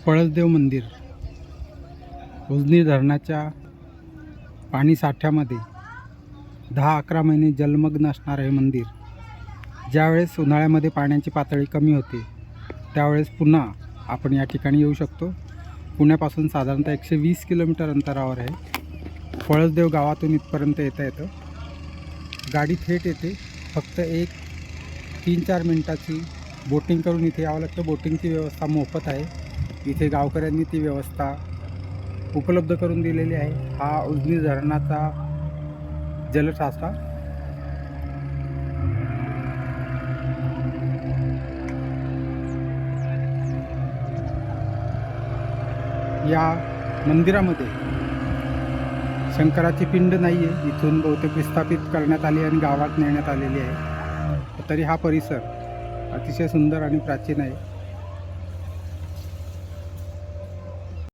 पळसदेव मंदिर उजनी धरणाच्या पाणीसाठ्यामध्ये 10-11 महिने जलमग्न असणारे हे मंदिर ज्यावेळेस उन्हाळ्यामध्ये पाण्याची पातळी कमी होते त्यावेळेस पुन्हा आपण या ठिकाणी येऊ शकतो. पुण्यापासून साधारणतः 120 किलोमीटर अंतरावर आहे. पळसदेव गावातून इथपर्यंत येता येतं. गाडी थेट येते. फक्त 3-4 मिनटाची बोटिंग करून इथे यावं लागतं. बोटिंगची व्यवस्था मोफत आहे. इथे गावकऱ्यांनी ती व्यवस्था उपलब्ध करून दिलेली आहे. हा उजनी धरणाचा जलसाठा. या मंदिरामध्ये शंकराची पिंड नाही आहे. इथून बहुतेक विस्थापित करण्यात आली आणि गावात नेण्यात आलेली आहे. तरी हा परिसर अतिशय सुंदर आणि प्राचीन आहे.